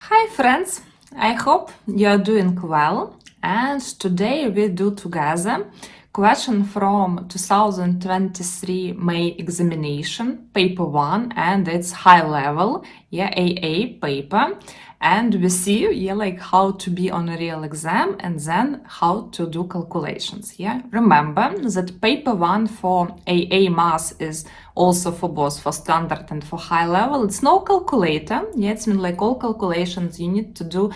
Hi friends, I hope you are doing well, and today we do together question from 2023 May examination, paper 1, and it's high level, AA paper, and we see like how to be on a real exam and then how to do calculations. Remember that paper 1 for AA math is also for both for standard and for high level. It's no calculator. It's mean like all calculations you need to do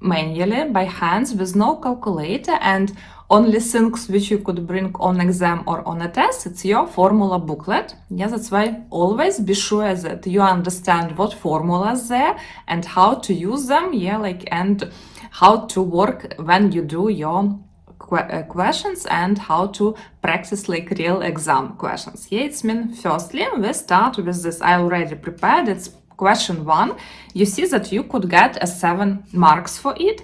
manually by hands with no calculator, and only things which you could bring on exam or on a test, it's your formula booklet. That's why always be sure that you understand what formulas there and how to use them, and how to work when you do your questions and how to practice like real exam questions. It's mean firstly we start with this. I already prepared. It's question 1. You see that you could get a 7 marks for it.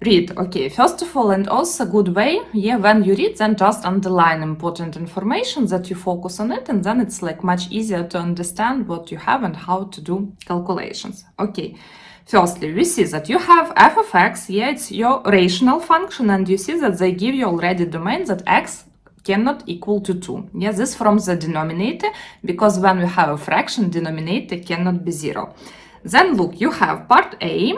Read. Okay, first of all, and also good way, when you read, then just underline important information that you focus on it, and then it's like much easier to understand what you have and how to do calculations. Okay. Firstly, we see that you have f of x, it's your rational function, and you see that they give you already domain that x cannot equal to 2. This from the denominator, because when we have a fraction, denominator cannot be 0. Then look, you have part A,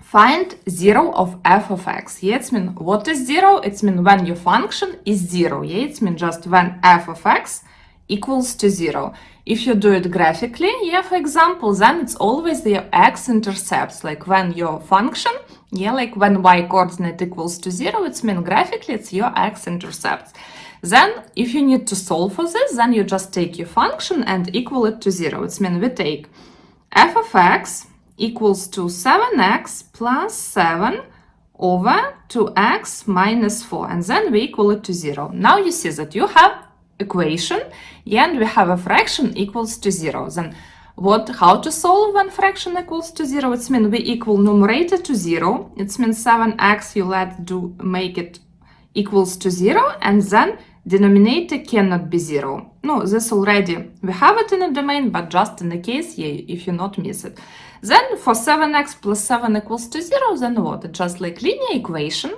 find 0 of f of x. It's mean, what is 0? It's mean when your function is 0. It's mean just when f of x equals to 0. If you do it graphically, for example, then it's always the x-intercepts, like when your function, like when y-coordinate equals to 0, it's mean graphically it's your x-intercepts. Then if you need to solve for this, then you just take your function and equal it to 0. It's mean we take f of x equals to 7x plus 7 over 2x minus 4, and then we equal it to 0. Now you see that you have equation, and we have a fraction equals to 0. Then how to solve when fraction equals to 0? It means we equal numerator to 0. It means 7x you make it equals to 0, and then denominator cannot be 0. No, this already, we have it in a domain, but just in the case, if you not miss it. Then for 7x plus 7 equals to 0, then what? It's just like linear equation,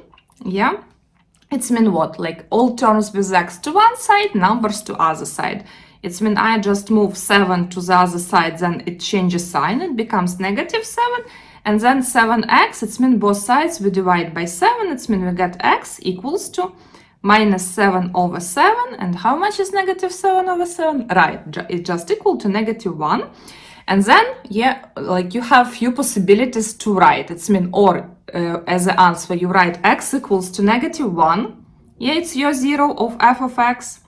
It's mean what? Like all terms with x to one side, numbers to other side. It's mean I just move 7 to the other side, then it changes sign, it becomes negative 7. And then 7x, it's mean both sides we divide by 7. It's mean we get x equals to minus 7 over 7. And how much is negative 7 over 7? Right, it's just equal to negative 1. And then, like you have few possibilities to write. It's mean or as an answer, you write x equals to negative 1. It's your 0 of f of x.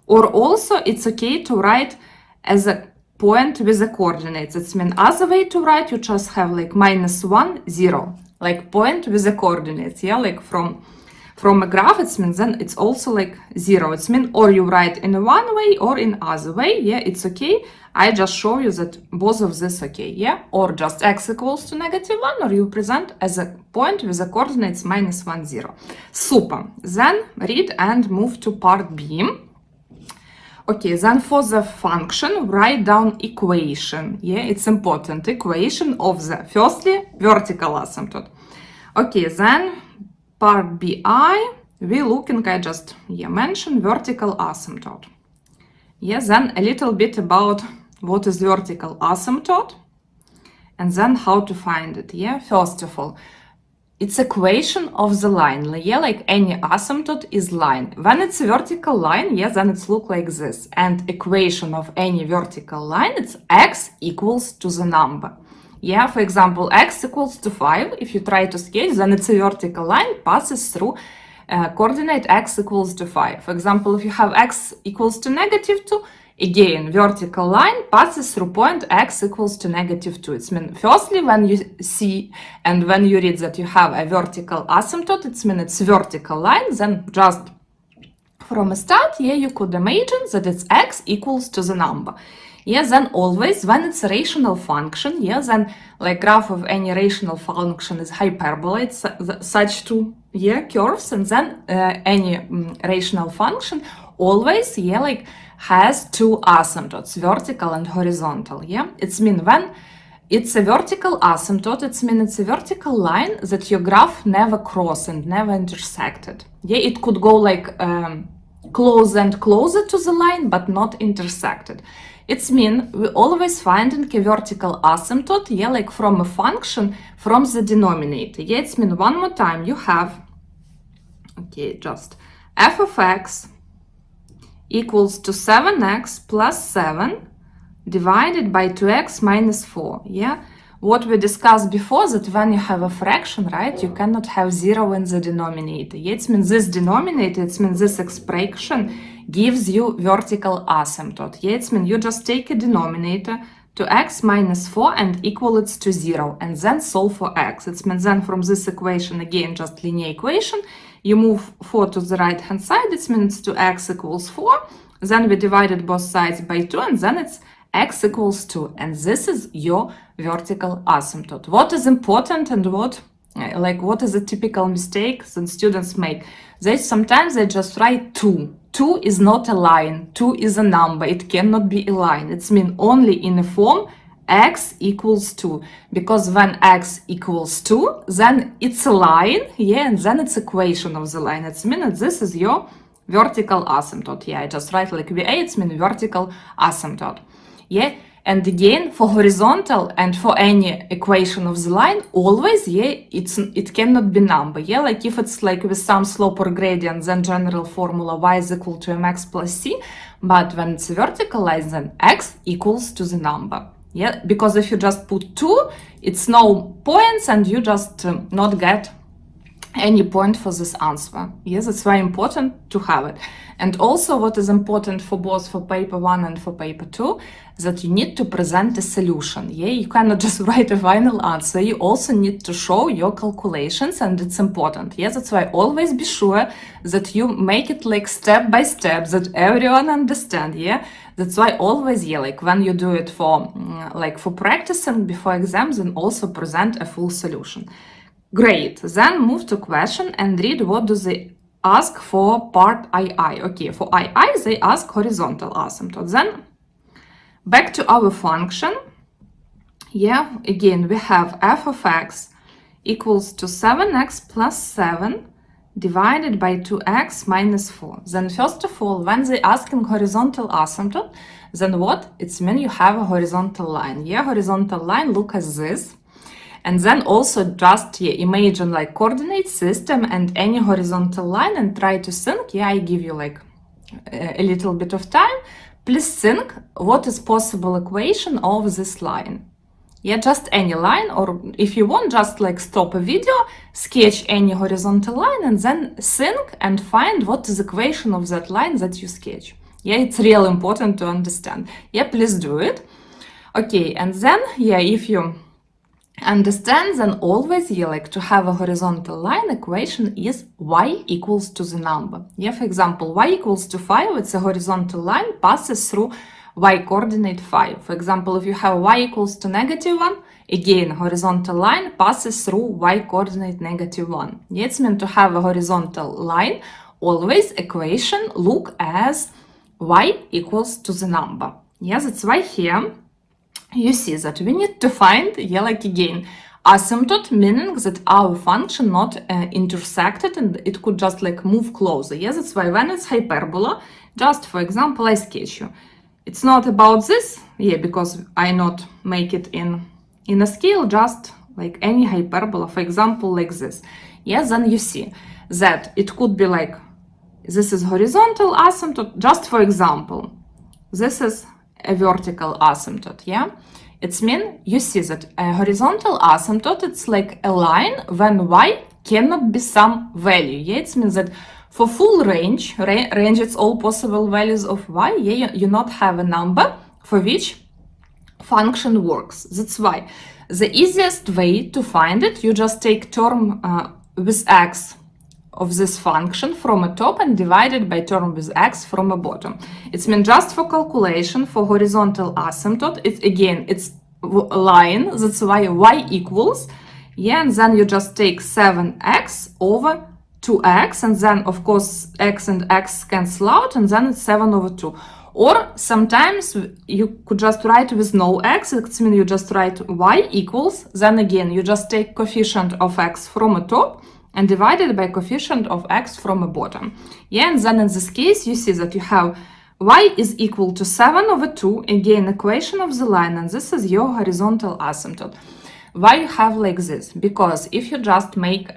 Or also, it's okay to write as a point with the coordinates. It's mean other way to write, you just have like minus 1, 0. Like point with the coordinates, like from a graph, it means then it's also like 0. It's mean or you write in one way or in other way, it's okay. I just show you that both of this okay, or just x equals to negative 1, or you present as a point with the coordinates minus 1, 0. Super. Then read and move to part B. Okay, then for the function, write down equation. It's important. Equation of the, firstly, vertical asymptote. Okay, then part BI, we looking, I just mentioned vertical asymptote. Then a little bit about what is vertical asymptote, and then how to find it. First of all, it's equation of the line. Like any asymptote is line. When it's a vertical line, then it's look like this. And equation of any vertical line, it's x equals to the number. For example, x equals to 5. If you try to sketch, then it's a vertical line passes through coordinate x equals to 5. For example, if you have x equals to negative 2, again, vertical line passes through point x equals to negative 2. It means, firstly, when you see and when you read that you have a vertical asymptote, it means it's vertical line, then just from a start, you could imagine that it's x equals to the number. Then always, when it's a rational function, then like graph of any rational function is hyperbola, it's such two curves, and then any rational function always, like has two asymptotes, vertical and horizontal. It's mean when It's a vertical asymptote. It means it's a vertical line that your graph never crossed and never intersected. Yeah, it could go like closer and closer to the line, but not intersected. It means we always finding a vertical asymptote, yeah, like from a function from the denominator. Yeah, it means one more time you have, okay, just f of x equals to 7x plus 7 divided by 2x minus 4, yeah? What we discussed before, that when you have a fraction, right, you cannot have 0 in the denominator. Yeah, it means this denominator, it means this expression gives you vertical asymptote. Yeah, it means you just take a denominator to x minus 4 and equal it to 0, and then solve for x. It means then from this equation, again, just linear equation, you move 4 to the right hand side, it means to x equals 4, then we divided both sides by 2, and then it's x equals 2, and this is your vertical asymptote. What is important and what is a typical mistake that students make? Sometimes they just write 2. 2 is not a line, 2 is a number, it cannot be a line. It means only in a form x equals 2, because when x equals 2, then it's a line, yeah, and then it's equation of the line. It means this is your vertical asymptote. Yeah, I just write like VA, it means vertical asymptote. Yeah, and again, for horizontal and for any equation of the line, always, yeah, it cannot be number. Yeah, like if it's like with some slope or gradient, then general formula y is equal to mx plus c, but when it's a vertical line, then x equals to the number. Yeah, because if you just put 2, it's no points and you just not get any point for this answer. Yes, it's very important to have it. And also what is important for both for paper 1 and for paper 2, that you need to present a solution. Yeah, you cannot just write a final answer. You also need to show your calculations, and it's important. Yes, that's why always be sure that you make it like step by step, that everyone understand. Yeah, that's why always, yeah, like when you do it for practicing before exams, then also present a full solution. Great, then move to question and read what do they ask for part II. Okay, for II they ask horizontal asymptote. Then back to our function. Yeah, again we have f of x equals to 7x plus 7 divided by 2x minus 4. Then first of all, when they asking horizontal asymptote, then what? It means you have a horizontal line. Yeah, horizontal line look as this. And then also just imagine like coordinate system and any horizontal line and try to think. Yeah, I give you like a little bit of time. Please think what is possible equation of this line. Yeah, just any line, or if you want, just like stop a video, sketch any horizontal line and then think and find what is equation of that line that you sketch. Yeah, it's real important to understand. Yeah, please do it. Okay, and then, yeah, if you understand, then always you like to have a horizontal line equation is y equals to the number. Yeah, for example, y equals to 5, it's a horizontal line passes through y coordinate 5. For example, if you have y equals to -1, again horizontal line passes through y coordinate -1. Yeah, it's meant to have a horizontal line, always equation look as y equals to the number. Yeah, that's why here you see that we need to find, yeah, like again, asymptote, meaning that our function not intersected and it could just like move closer. Yes, that's why when it's hyperbola, just for example, I sketch you. It's not about this, yeah, because I not make it in a scale, just like any hyperbola, for example, like this. Yes, then you see that it could be like, this is horizontal asymptote, just for example, this is a vertical asymptote, yeah? It means you see that a horizontal asymptote, it's like a line when y cannot be some value, yeah? It means that for full range, it's all possible values of y, yeah, you not have a number for which function works. That's why the easiest way to find it, you just take term with x of this function from a top and divide it by term with x from a bottom. It's mean just for calculation for horizontal asymptote, it's a line, that's why y equals, yeah, and then you just take 7x over 2x, and then of course x and x cancel out, and then it's 7 over 2. Or sometimes you could just write with no x, it means you just write y equals, then again you just take coefficient of x from a top and divide it by coefficient of x from a bottom. Yeah, and then in this case you see that you have y is equal to 7 over 2, again equation of the line, and this is your horizontal asymptote. Why you have like this? Because if you just make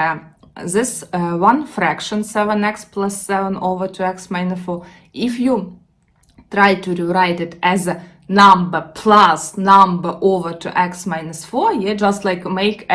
this one fraction, 7x plus 7 over 2x minus 4, if you try to rewrite it as a number plus number over 2x minus 4, yeah, just like make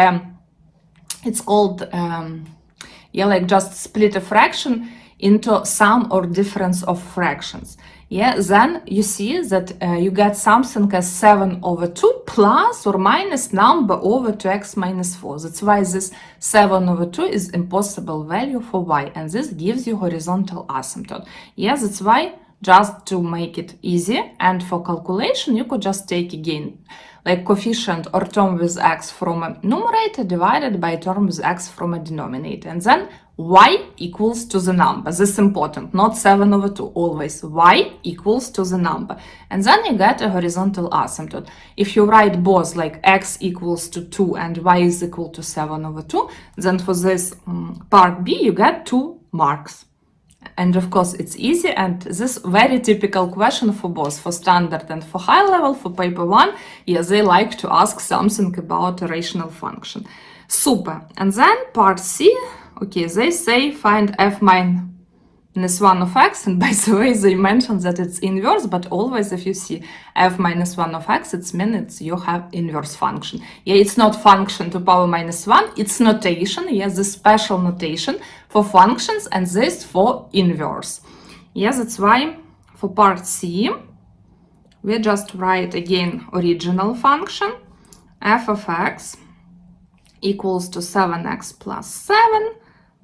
it's called yeah, like just split a fraction into sum or difference of fractions. Yeah, then you see that you get something as 7 over 2 plus or minus number over 2x minus 4. That's why this 7 over 2 is impossible value for y, and this gives you horizontal asymptote. Yeah, that's why just to make it easy, and for calculation you could just take again like coefficient or term with x from a numerator divided by term with x from a denominator, and then y equals to the number. This is important, not 7 over 2, always y equals to the number, and then you get a horizontal asymptote. If you write both like x equals to 2 and y is equal to 7 over 2, then for this part B you get 2 marks. And of course it's easy, and this very typical question for both for standard and for high level. For paper 1, yeah, they like to ask something about a rational function. Super. And then part C, okay, they say find f minus 1 of x, and by the way they mention that it's inverse, but always if you see f minus 1 of x, it means you have inverse function. Yeah, it's not function to power minus 1, it's notation, yeah, the special notation for functions, and this for inverse. Yeah, that's why for part C we just write again original function f of x equals to 7x plus 7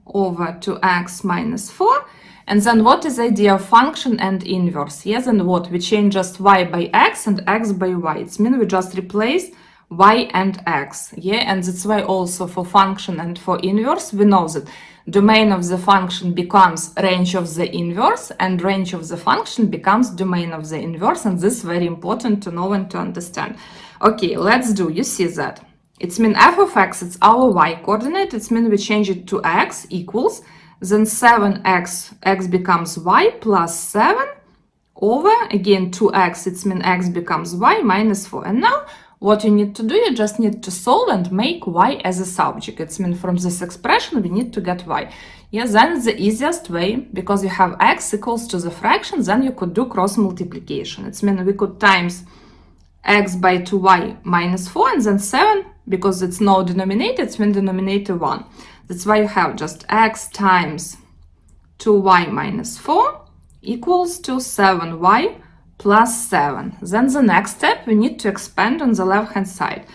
over 2x minus 4. And then what is the idea of function and inverse? Yes, and what? We change just y by x and x by y. It means we just replace y and x. Yeah, and that's why also for function and for inverse we know that domain of the function becomes range of the inverse, and range of the function becomes domain of the inverse, and this is very important to know and to understand. Okay, let's do. You see that it's mean f of x, it's our y coordinate. It means we change it to x equals, then 7x, x becomes y plus 7 over, again 2x, it means x becomes y minus 4. And now what you need to do, you just need to solve and make y as a subject. It means from this expression we need to get y. Yes, then it's the easiest way, because you have x equals to the fraction, then you could do cross multiplication. It means we could times x by 2y minus 4, and then 7, because it's no denominator, it's means denominator 1. That's why you have just x times 2y minus 4 equals to 7y plus 7. Then the next step, we need to expand on the left hand side.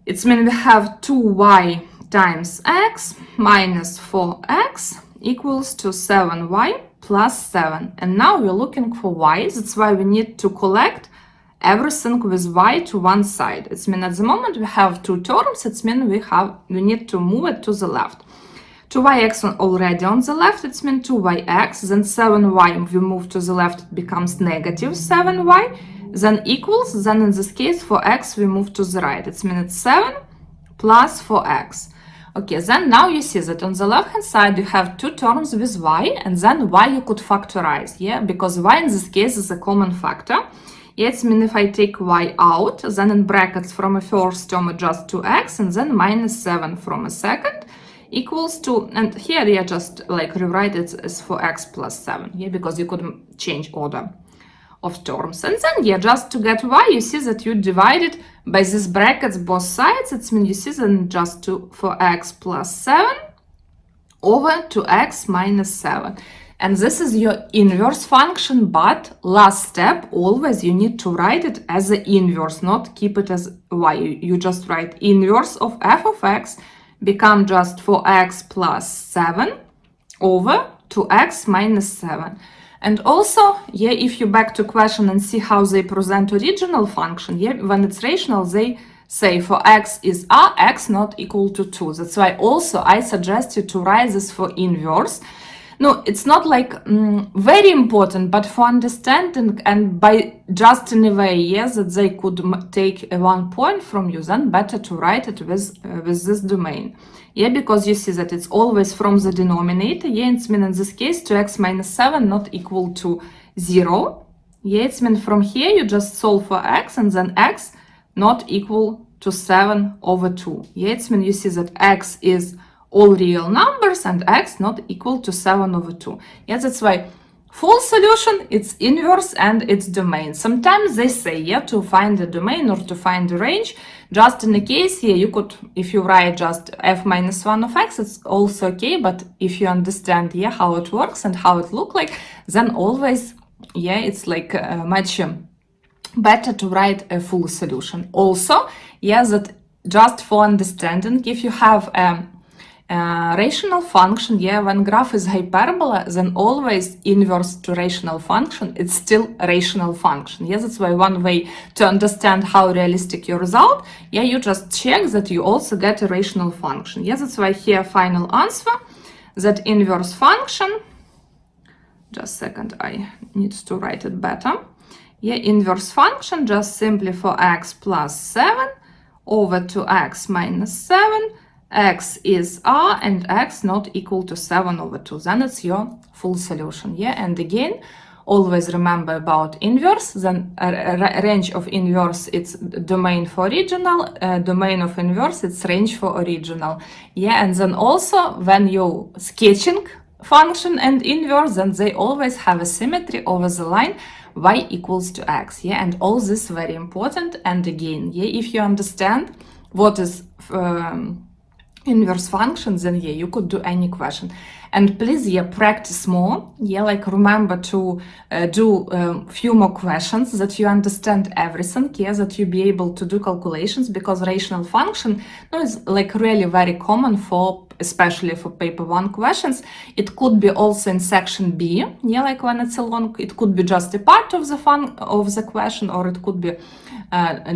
It means we have 2y times x minus 4x equals to 7y plus 7. And now we're looking for y. That's why we need to collect everything with y to one side. It means at the moment we have two terms. It means we need to move it to the left. 2yx already on the left, it means 2yx, then 7y we move to the left, it becomes negative 7y, then equals, then in this case for x we move to the right, it means it's 7 plus 4x. Okay, then now you see that on the left hand side you have two terms with y, and then y you could factorize, yeah, because y in this case is a common factor. Yeah, it means if I take y out, then in brackets from a first term just 2x, and then minus 7 from a second, equals to, and here yeah, just like rewrite it as for x plus 7, yeah, because you could change order of terms. And then yeah, just to get y, you see that you divide it by these brackets both sides. It means you see then just for x plus 7 over to x minus 7. And this is your inverse function, but last step, always you need to write it as the inverse, not keep it as y. You just write inverse of f of x become just for x plus 7 over to x minus 7. And also, yeah, if you back to question and see how they present original function, yeah, when it's rational, they say for x is a, x not equal to 2. That's why also I suggest you to write this for inverse. No, it's not like very important, but for understanding and by just in a way, yes, that they could take a 1 point from you, then better to write it with this domain. Yeah, because you see that it's always from the denominator. Yeah, it's mean in this case 2x minus 7 not equal to 0. Yeah, it's mean from here you just solve for x and then x not equal to 7 over 2. Yeah, it's mean you see that x is all real numbers and x not equal to 7 over 2. Yeah, that's why full solution, it's inverse and its domain. Sometimes they say, yeah, to find the domain or to find the range, just in the case here, you could, if you write just f minus 1 of x, it's also okay, but if you understand, yeah, how it works and how it look like, then always, yeah, it's like much better to write a full solution. Also, yeah, that just for understanding, if you have a rational function, yeah, when graph is hyperbola, then always inverse to rational function, it's still a rational function. Yeah, that's why one way to understand how realistic your result, yeah, you just check that you also get a rational function. Yeah, that's why here final answer, that inverse function, just a second, I need to write it better. Yeah, inverse function just simply for x plus 7 over to x minus 7, x is r and x not equal to 7 over 2. Then it's your full solution. Yeah, and again, always remember about inverse, then range of inverse, it's domain for original, domain of inverse, it's range for original. Yeah, and then also when you sketching function and inverse, then they always have a symmetry over the line y equals to x. Yeah, and all this very important. And again, yeah, if you understand what is inverse functions, then yeah, you could do any question. And please, yeah, practice more. Yeah, like remember to do few more questions that you understand everything. Yeah, that you be able to do calculations, because rational function, no, is like really very common for, especially for paper 1 questions. It could be also in section B. Yeah, like when it's a long, it could be just a part of the question, or it could be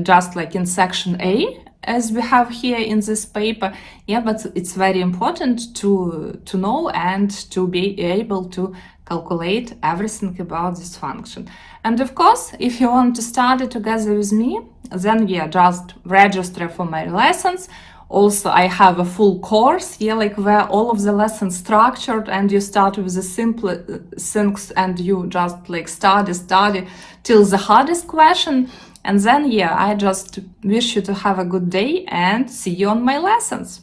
just like in section A, as we have here in this paper. Yeah, but it's very important to know and to be able to calculate everything about this function. And of course, if you want to study together with me, then yeah, just register for my lessons. Also, I have a full course, yeah, like where all of the lessons structured, and you start with the simple things and you just like study till the hardest question. And then, yeah, I just wish you to have a good day and see you on my lessons.